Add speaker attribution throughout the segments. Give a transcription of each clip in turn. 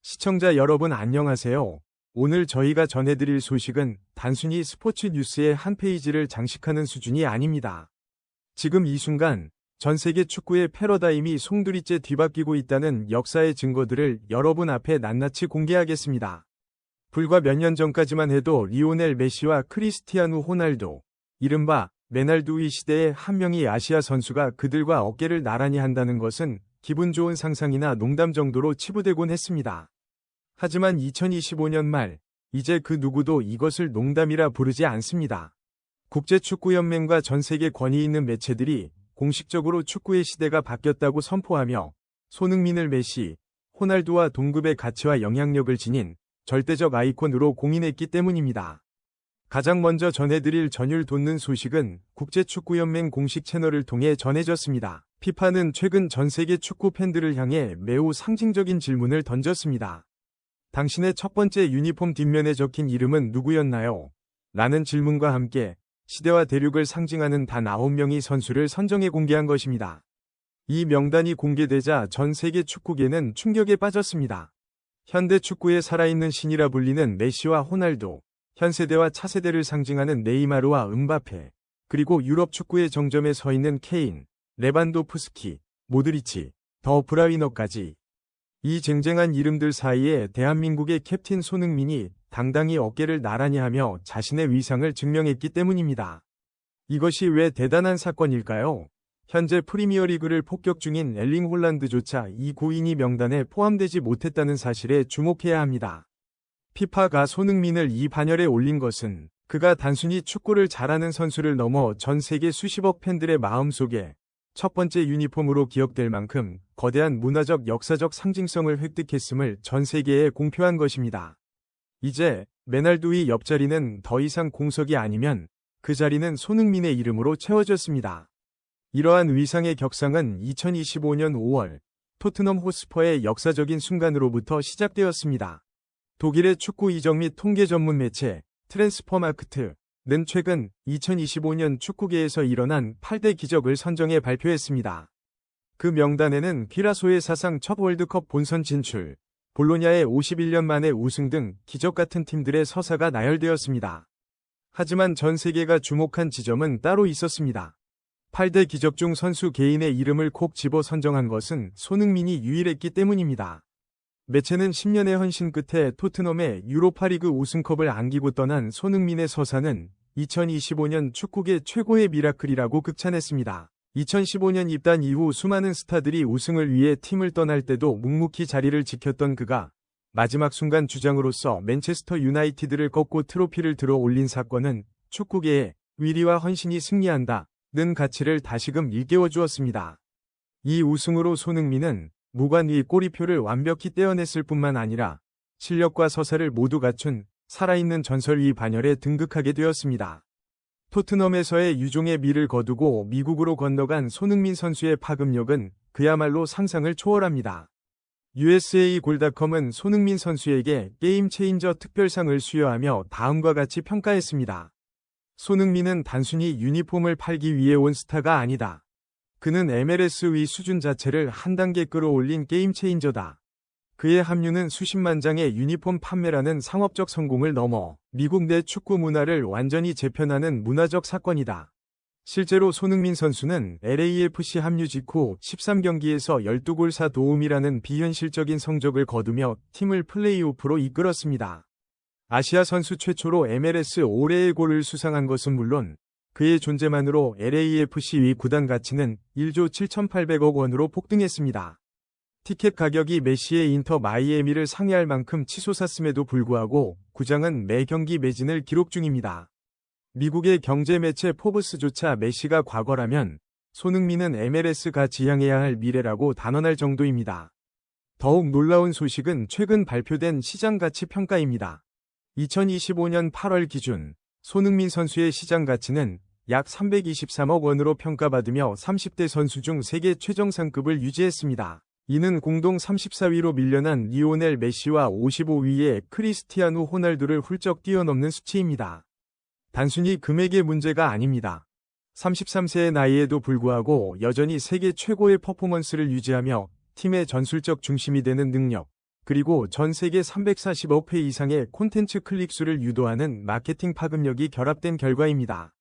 Speaker 1: 시청자 여러분 안녕하세요. 오늘 저희가 전해드릴 소식은 단순히 스포츠 뉴스의 한 페이지를 장식하는 수준이 아닙니다. 지금 이 순간 전 세계 축구의 패러다임이 송두리째 뒤바뀌고 있다는 역사의 증거들을 여러분 앞에 낱낱이 공개하겠습니다. 불과 몇 년 전까지만 해도 리오넬 메시와 크리스티아누 호날두, 이른바 메날두이 시대의 한 명의 아시아 선수가 그들과 어깨를 나란히 한다는 것은 기분 좋은 상상이나 농담 정도로 치부되곤 했습니다. 하지만 2025년 말, 이제 그 누구도 이것을 농담이라 부르지 않습니다. 국제축구연맹과 전 세계 권위 있는 매체들이 공식적으로 축구의 시대가 바뀌었다고 선포하며 손흥민을 메시, 호날두와 동급의 가치와 영향력을 지닌 절대적 아이콘으로 공인했기 때문입니다. 가장 먼저 전해드릴 전율 돋는 소식은 국제축구연맹 공식 채널을 통해 전해졌습니다. 피파는 최근 전 세계 축구 팬들을 향해 매우 상징적인 질문을 던졌습니다. 당신의 첫 번째 유니폼 뒷면에 적힌 이름은 누구였나요? 라는 질문과 함께 시대와 대륙을 상징하는 단 9명의 선수를 선정해 공개한 것입니다. 이 명단이 공개되자 전 세계 축구계는 충격에 빠졌습니다. 현대 축구의 살아있는 신이라 불리는 메시와 호날두, 현세대와 차세대를 상징하는 네이마르와 음바페, 그리고 유럽 축구의 정점에 서 있는 케인, 레반도프스키, 모드리치, 더 브라위너까지. 이 쟁쟁한 이름들 사이에 대한민국의 캡틴 손흥민이 당당히 어깨를 나란히 하며 자신의 위상을 증명했기 때문입니다. 이것이 왜 대단한 사건일까요? 현재 프리미어리그를 폭격 중인 엘링 홀란드조차 이 고인이 명단에 포함되지 못했다는 사실에 주목해야 합니다. 피파가 손흥민을 이 반열에 올린 것은 그가 단순히 축구를 잘하는 선수를 넘어 전 세계 수십억 팬들의 마음속에 첫 번째 유니폼으로 기억될 만큼 거대한 문화적 역사적 상징성을 획득했음을 전 세계에 공표한 것입니다. 이제 메날두의 옆자리는 더 이상 공석이 아니면 그 자리는 손흥민의 이름으로 채워졌습니다. 이러한 위상의 격상은 2025년 5월 토트넘 호스퍼의 역사적인 순간으로부터 시작되었습니다. 독일의 축구 이적 및 통계 전문 매체 트랜스퍼마크트는 최근 2025년 축구계에서 일어난 8대 기적을 선정해 발표했습니다. 그 명단에는 퀴라소의 사상 첫 월드컵 본선 진출, 볼로냐의 51년 만의 우승 등 기적 같은 팀들의 서사가 나열되었습니다. 하지만 전 세계가 주목한 지점은 따로 있었습니다. 8대 기적 중 선수 개인의 이름을 콕 집어 선정한 것은 손흥민이 유일했기 때문입니다. 매체는 10년의 헌신 끝에 토트넘의 유로파리그 우승컵을 안기고 떠난 손흥민의 서사는 2025년 축구계 최고의 미라클이라고 극찬했습니다. 2015년 입단 이후 수많은 스타들이 우승을 위해 팀을 떠날 때도 묵묵히 자리를 지켰던 그가 마지막 순간 주장으로서 맨체스터 유나이티드를 꺾고 트로피를 들어 올린 사건은 축구계의 위리와 헌신이 승리한다는 가치를 다시금 일깨워 주었습니다. 이 우승으로 손흥민은 무관위 꼬리표를 완벽히 떼어냈을 뿐만 아니라 실력과 서사를 모두 갖춘 살아있는 전설 위 반열에 등극하게 되었습니다. 토트넘에서의 유종의 미를 거두고 미국으로 건너간 손흥민 선수의 파급력은 그야말로 상상을 초월합니다. USA골닷컴은 손흥민 선수에게 게임 체인저 특별상을 수여하며 다음과 같이 평가했습니다. 손흥민은 단순히 유니폼을 팔기 위해 온 스타가 아니다. 그는 MLS의 수준 자체를 한 단계 끌어올린 게임 체인저다. 그의 합류는 수십만 장의 유니폼 판매라는 상업적 성공을 넘어 미국 내 축구 문화를 완전히 재편하는 문화적 사건이다. 실제로 손흥민 선수는 LAFC 합류 직후 13경기에서 12골 4도움이라는 비현실적인 성적을 거두며 팀을 플레이오프로 이끌었습니다. 아시아 선수 최초로 MLS 올해의 골을 수상한 것은 물론 그의 존재만으로 LAFC의 구단 가치는 1조 7,800억 원으로 폭등했습니다. 티켓 가격이 메시의 인터 마이애미를 상회할 만큼 치솟았음에도 불구하고 구장은 매 경기 매진을 기록 중입니다. 미국의 경제 매체 포브스조차 메시가 과거라면 손흥민은 MLS가 지향해야 할 미래라고 단언할 정도입니다. 더욱 놀라운 소식은 최근 발표된 시장 가치 평가입니다. 2025년 8월 기준 손흥민 선수의 시장 가치는 약 323억 원으로 평가받으며 30대 선수 중 세계 최정상급을 유지했습니다. 이는 공동 34위로 밀려난 리오넬 메시와 55위의 크리스티아누 호날두를 훌쩍 뛰어넘는 수치입니다. 단순히 금액의 문제가 아닙니다. 33세의 나이에도 불구하고 여전히 세계 최고의 퍼포먼스를 유지하며 팀의 전술적 중심이 되는 능력, 그리고 전 세계 340억 회 이상의 콘텐츠 클릭수를 유도하는 마케팅 파급력이 결합된 결과입니다.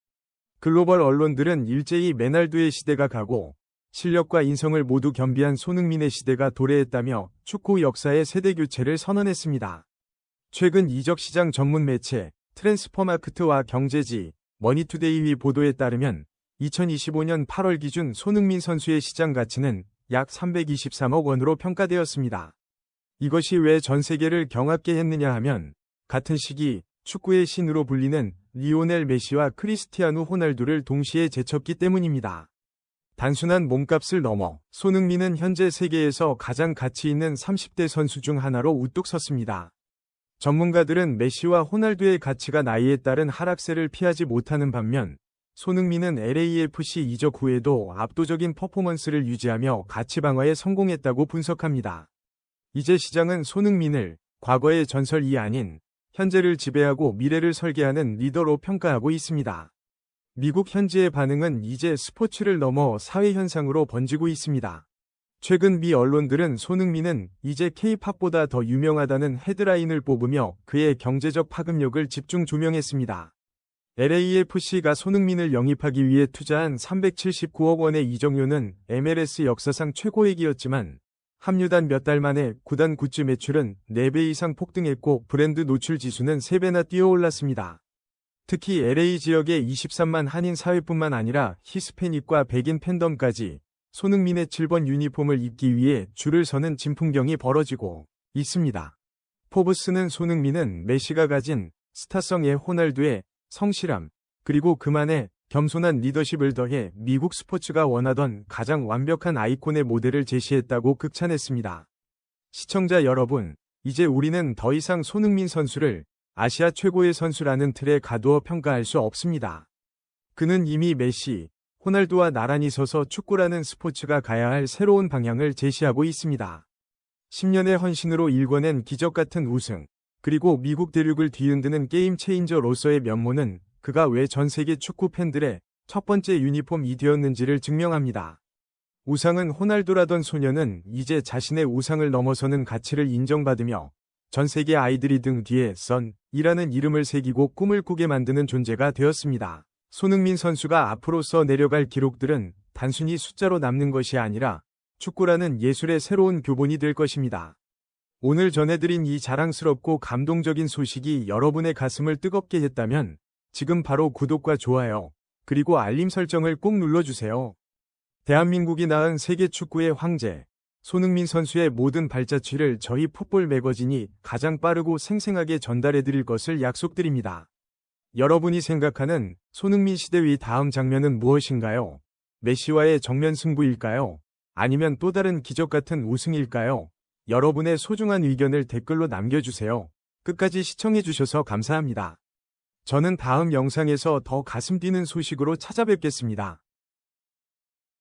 Speaker 1: 글로벌 언론들은 일제히 메날두의 시대가 가고 실력과 인성을 모두 겸비한 손흥민의 시대가 도래했다며 축구 역사의 세대 교체를 선언했습니다. 최근 이적 시장 전문 매체 트랜스퍼마크트와 경제지 머니투데이의 보도에 따르면 2025년 8월 기준 손흥민 선수의 시장 가치는 약 323억 원으로 평가되었습니다. 이것이 왜 전 세계를 경악게 했느냐 하면 같은 시기 축구의 신으로 불리는 리오넬 메시와 크리스티아누 호날두를 동시에 제쳤기 때문입니다. 단순한 몸값을 넘어 손흥민은 현재 세계에서 가장 가치 있는 30대 선수 중 하나로 우뚝 섰습니다. 전문가들은 메시와 호날두의 가치가 나이에 따른 하락세를 피하지 못하는 반면 손흥민은 LAFC 이적 후에도 압도적인 퍼포먼스를 유지하며 가치 방어에 성공했다고 분석합니다. 이제 시장은 손흥민을 과거의 전설이 아닌 현재를 지배하고 미래를 설계하는 리더로 평가하고 있습니다. 미국 현지의 반응은 이제 스포츠를 넘어 사회 현상으로 번지고 있습니다. 최근 미 언론들은 손흥민은 이제 K-팝보다 더 유명하다는 헤드라인을 뽑으며 그의 경제적 파급력을 집중 조명했습니다. LAFC가 손흥민을 영입하기 위해 투자한 379억 원의 이적료는 MLS 역사상 최고액이었지만 합류단 몇 달 만에 구단 굿즈 매출은 4배 이상 폭등했고 브랜드 노출 지수는 3배나 뛰어올랐습니다. 특히 LA 지역의 23만 한인 사회뿐만 아니라 히스패닉과 백인 팬덤까지 손흥민의 7번 유니폼을 입기 위해 줄을 서는 진풍경이 벌어지고 있습니다. 포브스는 손흥민은 메시가 가진 스타성의 호날두의 성실함, 그리고 그만의 겸손한 리더십을 더해 미국 스포츠가 원하던 가장 완벽한 아이콘의 모델을 제시했다고 극찬했습니다. 시청자 여러분, 이제 우리는 더 이상 손흥민 선수를 아시아 최고의 선수라는 틀에 가두어 평가할 수 없습니다. 그는 이미 메시, 호날두와 나란히 서서 축구라는 스포츠가 가야 할 새로운 방향을 제시하고 있습니다. 10년의 헌신으로 일궈낸 기적 같은 우승, 그리고 미국 대륙을 뒤흔드는 게임 체인저로서의 면모는 그가 왜 전 세계 축구 팬들의 첫 번째 유니폼이 되었는지를 증명합니다. 우상은 호날두라던 소녀는 이제 자신의 우상을 넘어서는 가치를 인정받으며 전 세계 아이들이 등 뒤에 선이라는 이름을 새기고 꿈을 꾸게 만드는 존재가 되었습니다. 손흥민 선수가 앞으로 써내려갈 기록들은 단순히 숫자로 남는 것이 아니라 축구라는 예술의 새로운 교본이 될 것입니다. 오늘 전해드린 이 자랑스럽고 감동적인 소식이 여러분의 가슴을 뜨겁게 했다면 지금 바로 구독과 좋아요, 그리고 알림 설정을 꼭 눌러주세요. 대한민국이 낳은 세계 축구의 황제, 손흥민 선수의 모든 발자취를 저희 풋볼 매거진이 가장 빠르고 생생하게 전달해드릴 것을 약속드립니다. 여러분이 생각하는 손흥민 시대의 다음 장면은 무엇인가요? 메시와의 정면 승부일까요? 아니면 또 다른 기적 같은 우승일까요? 여러분의 소중한 의견을 댓글로 남겨주세요. 끝까지 시청해주셔서 감사합니다. 저는 다음 영상에서 더 가슴 뛰는 소식으로 찾아뵙겠습니다.